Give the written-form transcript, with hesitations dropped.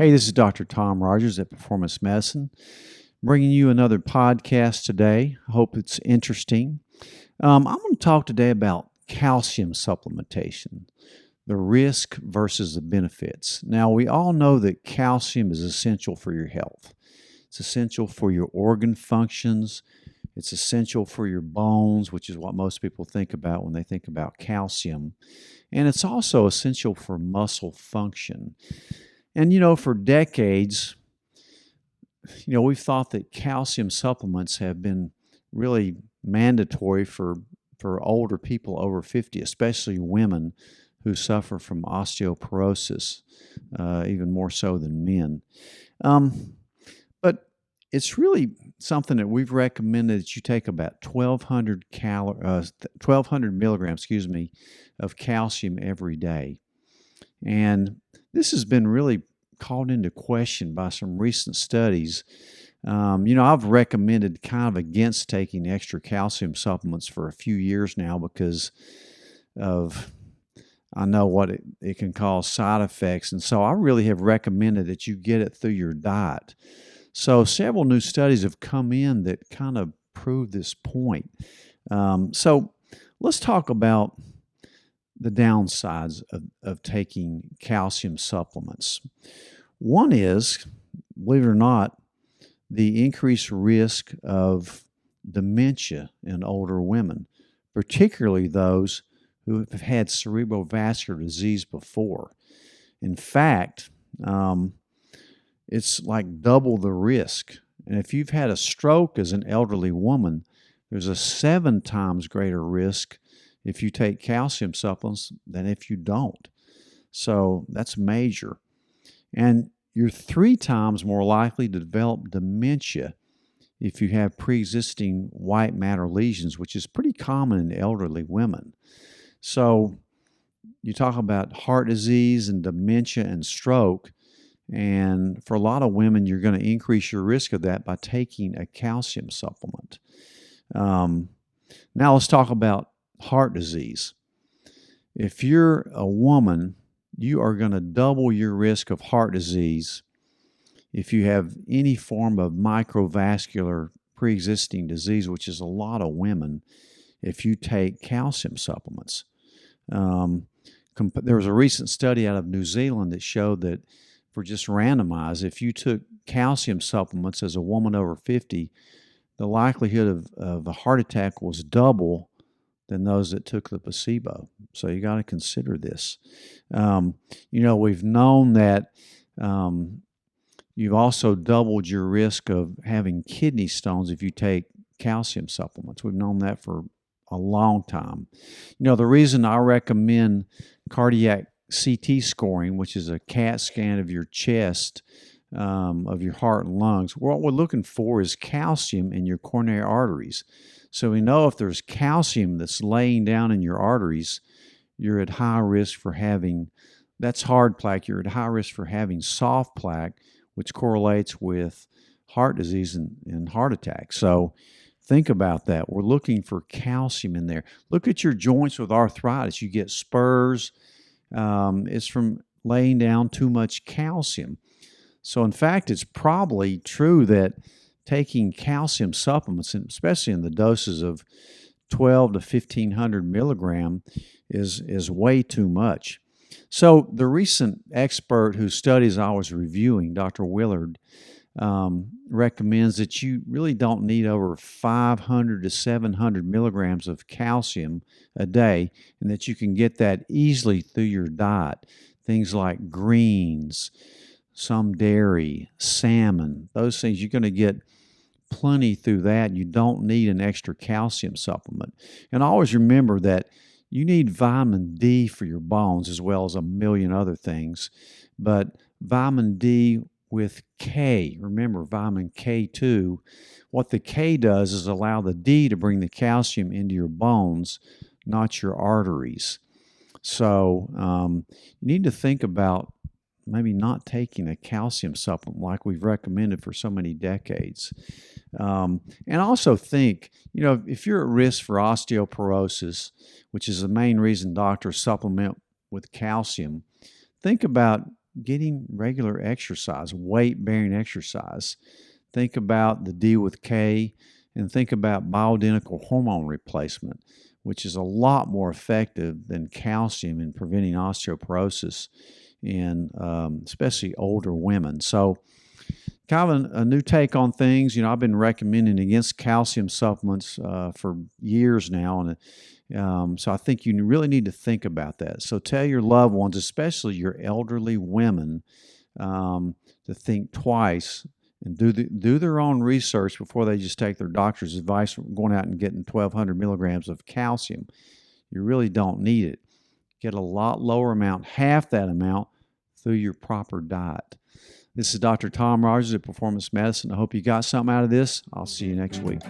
Hey, this is Dr. Tom Rogers at Performance Medicine, bringing you another podcast today. I hope it's interesting. I'm going to talk today about calcium supplementation, the risk versus the benefits. Now, we all know that calcium is essential for your health. It's essential for your organ functions. It's essential for your bones, which is what most people think about when they think about calcium. And it's also essential for muscle function. And, for decades, we've thought that calcium supplements have been really mandatory for older people over 50, especially women who suffer from osteoporosis, even more so than men. But it's really something that we've recommended that you take about 1,200 milligrams, of calcium every day. And this has been really called into question by some recent studies. I've recommended kind of against taking extra calcium supplements for a few years now because I know what it can cause side effects. And so I really have recommended that you get it through your diet. So several new studies have come in that kind of prove this point. So let's talk about the downsides of taking calcium supplements. One is, believe it or not, the increased risk of dementia in older women, particularly those who have had cerebrovascular disease before. In fact, it's like double the risk. And if you've had a stroke as an elderly woman, there's a 7 times greater risk if you take calcium supplements than if you don't. So that's major. And you're 3 times more likely to develop dementia if you have pre-existing white matter lesions, which is pretty common in elderly women. So you talk about heart disease and dementia and stroke, and for a lot of women, you're going to increase your risk of that by taking a calcium supplement. Now let's talk about heart disease. If you're a woman, you are going to double your risk of heart disease if you have any form of microvascular pre-existing disease, which is a lot of women, if you take calcium supplements. There was a recent study out of New Zealand that showed that for just randomized, if you took calcium supplements as a woman over 50, the likelihood of a heart attack was double than those that took the placebo. So you got to consider this. We've known that you've also doubled your risk of having kidney stones if you take calcium supplements. We've known that for a long time. The reason I recommend cardiac CT scoring, which is a CAT scan of your chest, of your heart and lungs, what we're looking for is calcium in your coronary arteries. So we know if there's calcium that's laying down in your arteries, you're at high risk for having, that's hard plaque, you're at high risk for having soft plaque, which correlates with heart disease and heart attack. So think about that. We're looking for calcium in there. Look at your joints with arthritis. You get spurs. It's from laying down too much calcium. So in fact, it's probably true that taking calcium supplements, especially in the doses of 12 to 1,500 milligram, is way too much. So the recent expert whose studies I was reviewing, Dr. Willard, recommends that you really don't need over 500 to 700 milligrams of calcium a day, and that you can get that easily through your diet. Things like greens, some dairy, salmon, those things, you're going to get plenty through that. You don't need an extra calcium supplement. And always remember that you need vitamin D for your bones as well as a million other things. But vitamin D with K, remember vitamin K2, what the K does is allow the D to bring the calcium into your bones, not your arteries. So you need to think about maybe not taking a calcium supplement like we've recommended for so many decades. And also think, if you're at risk for osteoporosis, which is the main reason doctors supplement with calcium, think about getting regular exercise, weight-bearing exercise. Think about the D with K, and think about bioidentical hormone replacement, which is a lot more effective than calcium in preventing osteoporosis in especially older women. So kind of a new take on things. I've been recommending against calcium supplements for years now, and so I think you really need to think about that. So tell your loved ones, especially your elderly women, to think twice and do their own research before they just take their doctor's advice from going out and getting 1,200 milligrams of calcium. You really don't need it. Get a lot lower amount, half that amount, through your proper diet. This is Dr. Tom Rogers at Performance Medicine. I hope you got something out of this. I'll see you next week.